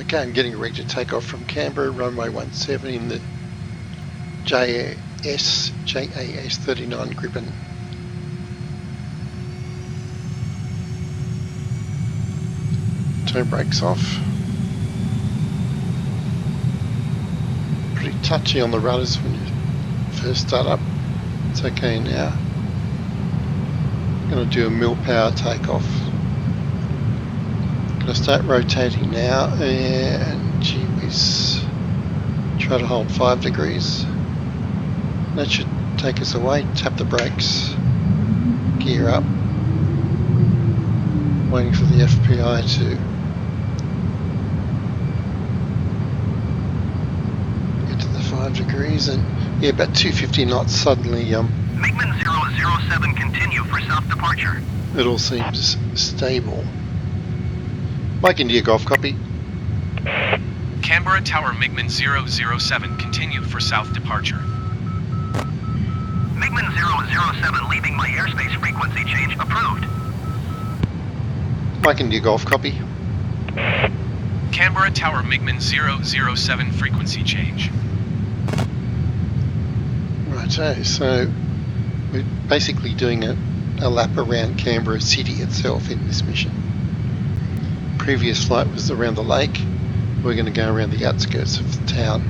Okay, I'm getting ready to take off from Canberra, runway 17 in the JAS-39 Gripen. Toe brakes off. Pretty touchy on the rudders when you first start up. It's okay now. I'm going to do a mil power takeoff. Going to start rotating now, and gee whiz, try to hold 5 degrees. That should take us away. Tap the brakes, gear up, waiting for the FPI to get to the 5 degrees, and yeah, about 250 knots suddenly. MiGMan 007, continue for south departure. It all seems stable. Mike India Golf, copy. Canberra Tower MiGMan 007, continue for south departure. MiGMan 007, leaving my airspace frequency change approved. Mike India Golf, copy. Canberra Tower MiGMan 007, frequency change. Righto, so we're basically doing a lap around Canberra city itself in this mission. Previous flight was around the lake. We're going to go around the outskirts of the town.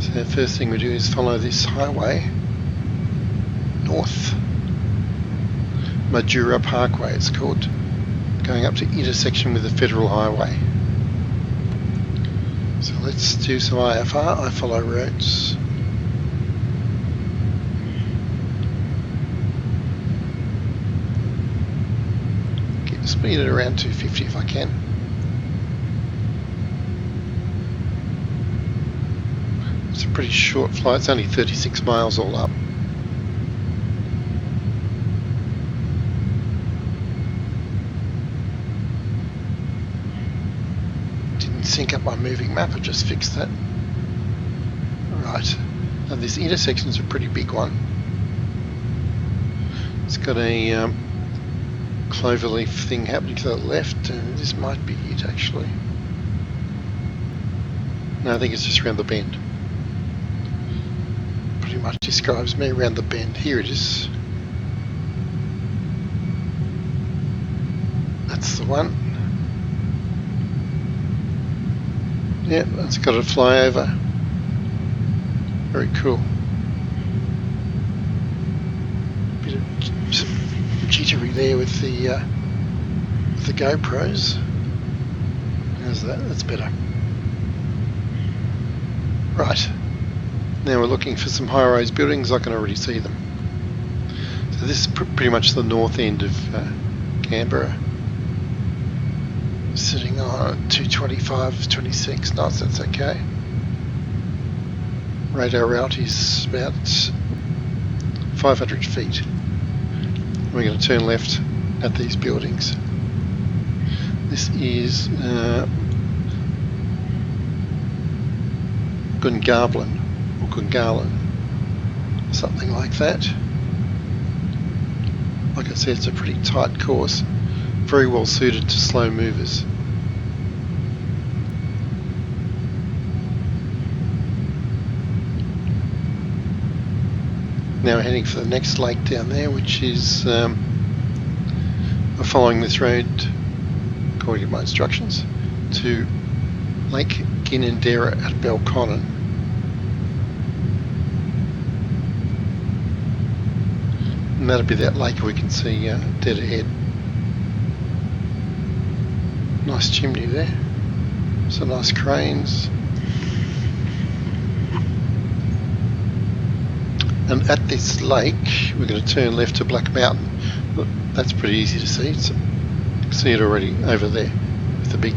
So the first thing we do is follow this highway north. Majura Parkway it's called, going up to intersection with the Federal Highway. So let's do some IFR, I follow roads. Keep the speed at around 250 if I can. It's a pretty short flight, it's only 36 miles all up. Didn't sync up my moving map, I just fixed that. Right, now this intersection's a pretty big one. It's got a cloverleaf thing happening to the left, and this might be it actually. No, I think it's just around the bend. Pretty much describes me around the bend. Here it is. That's the one. Yep, that's got a flyover. Very cool. Bit of jittery there with the GoPros. How's that? That's better. Right. Now we're looking for some high-rise buildings. I can already see them. So this is pretty much the north end of Canberra. Sitting on 225, 26 knots, that's okay. Radar route is about 500 feet. We're going to turn left at these buildings. This is Gungahlin. Gungahlin, something like that. Like I said, it's a pretty tight course, very well suited to slow movers. Now we're heading for the next lake down there, which is we're following this road according to my instructions to Lake Ginninderra at Belconnen. And that'll be that lake we can see dead ahead. Nice chimney there. Some nice cranes. And at this lake, we're going to turn left to Black Mountain. Look, that's pretty easy to see. You can see it already over there with the big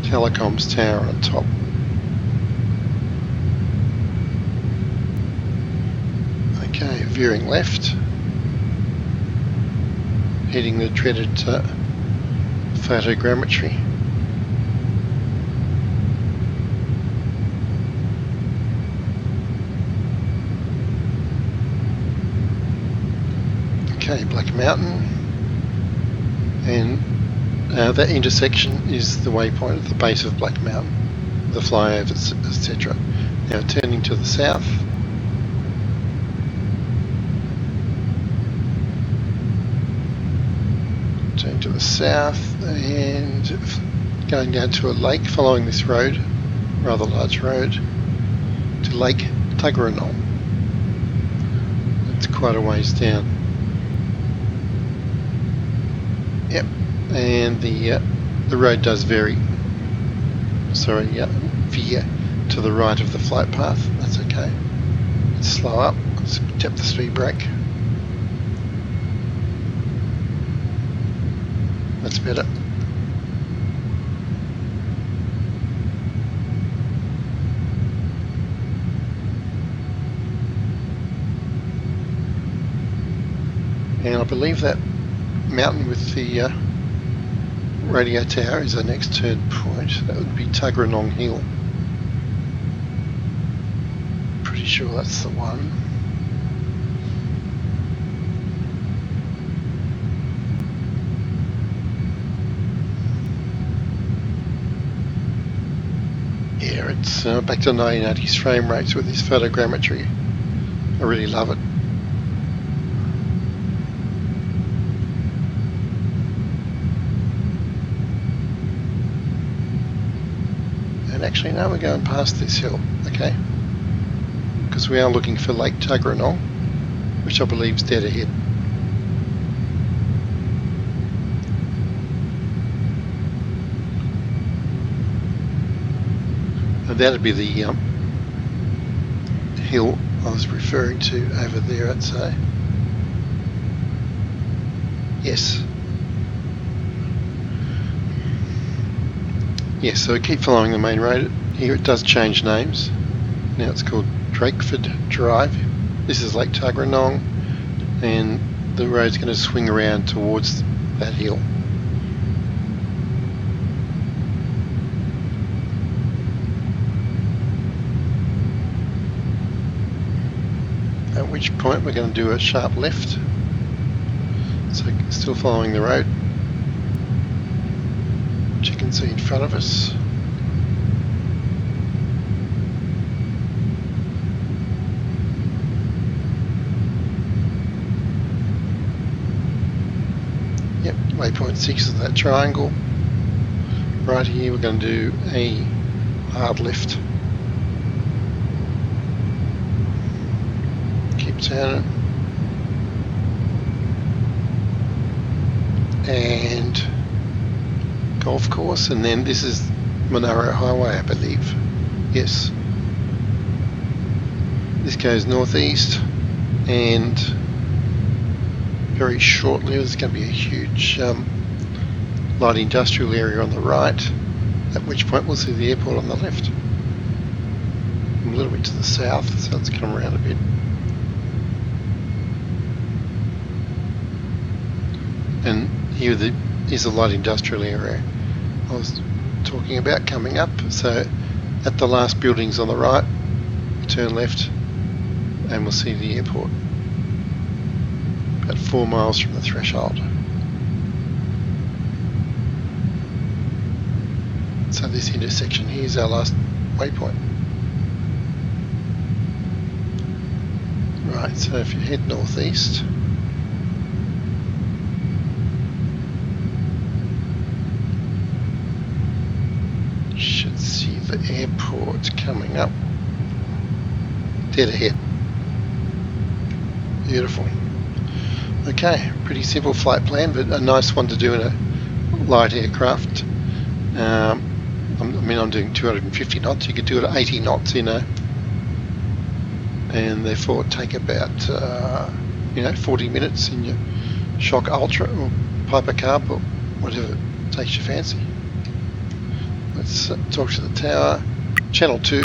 telecoms tower on top. Okay, veering left. Heading the dreaded photogrammetry. Okay, Black Mountain, and that intersection is the waypoint at the base of Black Mountain, the flyovers, etc. Now turning to the south. Turning to the south and going down to a lake following this road, rather large road, to Lake Tuggeranong. It's quite a ways down. Yep, and the road does veer to the right of the flight path. That's okay. Let's slow up. Let's tap the speed brake. That's better. And I believe that mountain with the radio tower is our next turn point. That would be Tuggeranong Hill. Pretty sure that's the one. Yeah, it's back to 1980s frame rates with this photogrammetry. I really love it. And actually now we're going past this hill, okay? Because we are looking for Lake Tuggeranong, which I believe is dead ahead. And that'd be the hill I was referring to over there, I'd say. Yes. Yes, so we keep following the main road. Here it does change names. Now it's called Drakeford Drive. This is Lake Tuggeranong, and the road's going to swing around towards that hill. At which point we're going to do a sharp left. So still following the road. Which you can see in front of us. Yep, waypoint 6 is that triangle. Right here we're going to do a hard left. Keep turning. And golf course, and then this is Monaro Highway, I believe. Yes. This goes northeast, and very shortly there's going to be a huge light industrial area on the right, at which point we'll see the airport on the left. A little bit to the south, so let's come around a bit. And here is the light industrial area I was talking about coming up. So at the last buildings on the right, turn left and we'll see the airport. About 4 miles from the threshold. So this intersection here is our last waypoint. Right, so if you head northeast, should see the airport coming up. Dead ahead. Beautiful. Okay, pretty simple flight plan, but a nice one to do in a light aircraft. I'm doing 250 knots. You could do it at 80 knots and therefore take about 40 minutes in your Shock Ultra or Piper Carb or whatever takes your fancy. Let's talk to the tower. Channel 2.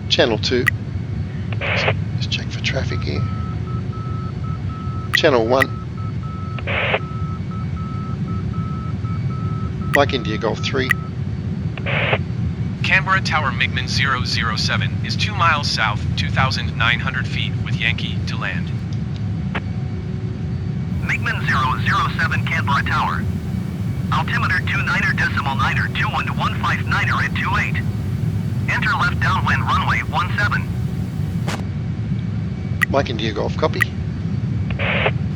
Channel 2. Just check for traffic here. Channel 1. Mike India Golf 3. Canberra Tower MiGMan 007 is 2 miles south, 2,900 feet with Yankee to land. MiGMan MiGMan 007 Canberra Tower. Altimeter 29er.9er 21259er at 28. Enter left downwind runway 17. Mike India Golf, copy.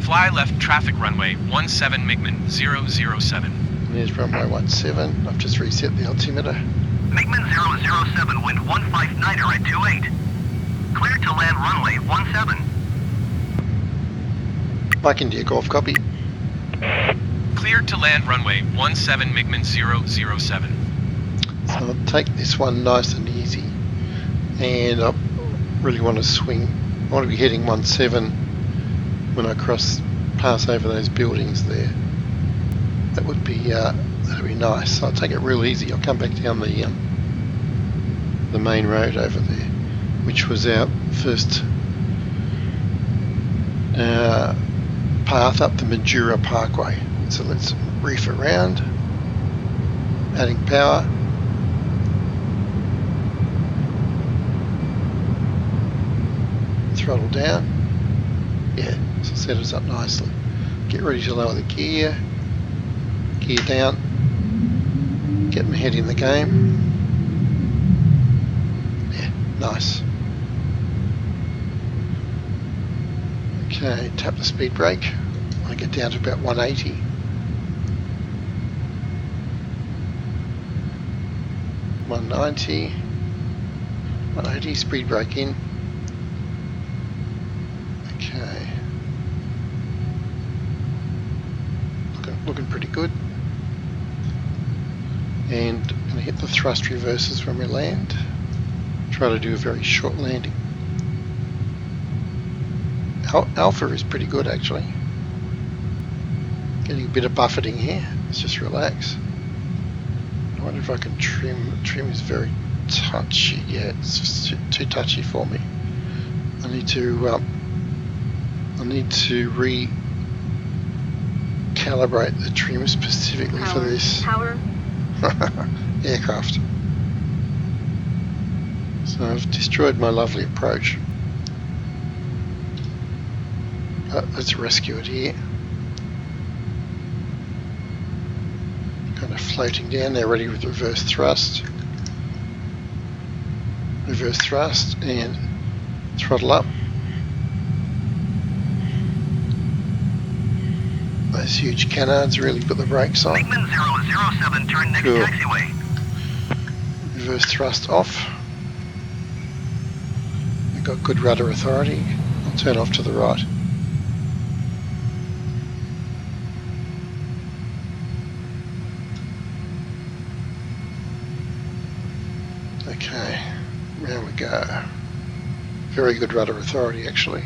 Fly left traffic runway 17 MiGMan 007. There's runway 17. I've just reset the altimeter. MiGMan 007 wind 159er at 28. Clear to land runway 17. Mike India Golf, copy. Cleared to land runway 17 MiGMan 007. So I'll take this one nice and easy. And I really want to swing. I want to be heading 17 when I pass over those buildings there. That would be that'd be nice. So I'll take it real easy. I'll come back down the main road over there, which was our first path up the Majura Parkway. So let's reef around, adding power. Throttle down. Yeah, so set us up nicely. Get ready to lower the gear. Gear down. Get my head in the game. Yeah, nice. Okay, tap the speed brake. I get down to about 180. $190, 180, speed brake in. Okay. Looking pretty good. And going to hit the thrust reversers when we land. Try to do a very short landing. Alpha is pretty good actually. Getting a bit of buffeting here. Let's just relax. I wonder if I can trim. Trim is very touchy. Yeah, it's just too touchy for me. I need to recalibrate the trim specifically for this aircraft. So I've destroyed my lovely approach. But let's rescue it here. Kind of floating down there, ready with reverse thrust. Reverse thrust and throttle up. Those huge canards really put the brakes on. MiGMan 007 turn next Cool. taxiway. Reverse thrust off. We've got good rudder authority. I'll turn off to the right. Okay, round we go. Very good rudder authority actually.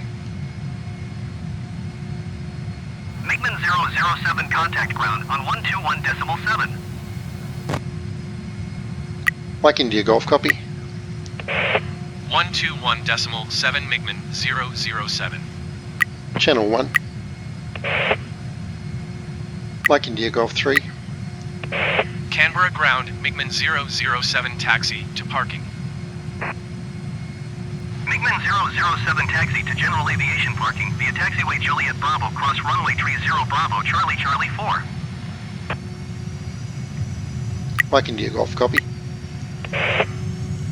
MiGMan 007 contact ground on 121.7. Mike India Golf, copy. 121.7 MiGMan 007. Channel 1. Mike India Golf 3. Canberra ground MiGMan 007 taxi to parking. MiGMan 007 taxi to general aviation parking via taxiway Juliet Bravo, cross runway 30 Bravo, Charlie Charlie 4. Mike India Golf, copy.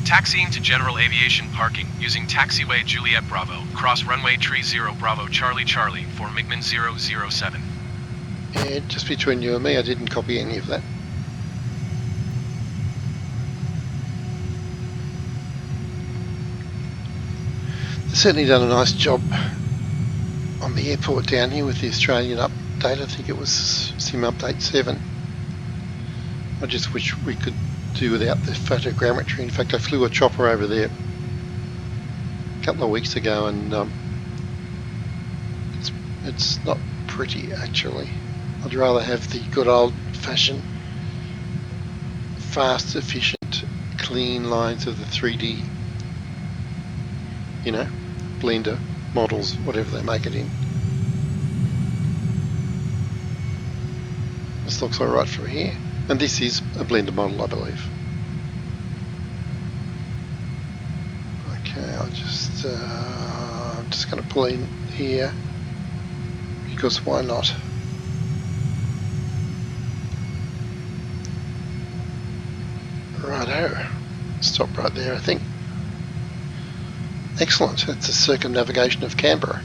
Taxiing to general aviation parking using taxiway Juliet Bravo, cross runway 30 Bravo, Charlie Charlie for MiGMan 007. And just between you and me, I didn't copy any of that. They've certainly done a nice job on the airport down here with the Australian update. I think it was Sim Update 7. I just wish we could do without the photogrammetry. In fact, I flew a chopper over there a couple of weeks ago, and it's not pretty actually. I'd rather have the good old-fashioned, fast, efficient, clean lines of the 3D, you know, blender models, whatever they make it in. This looks alright from here. And this is a blender model, I believe. Okay, I'm just going to pull in here. because why not? Righto. Stop right there, I think. Excellent. That's a circumnavigation of Canberra.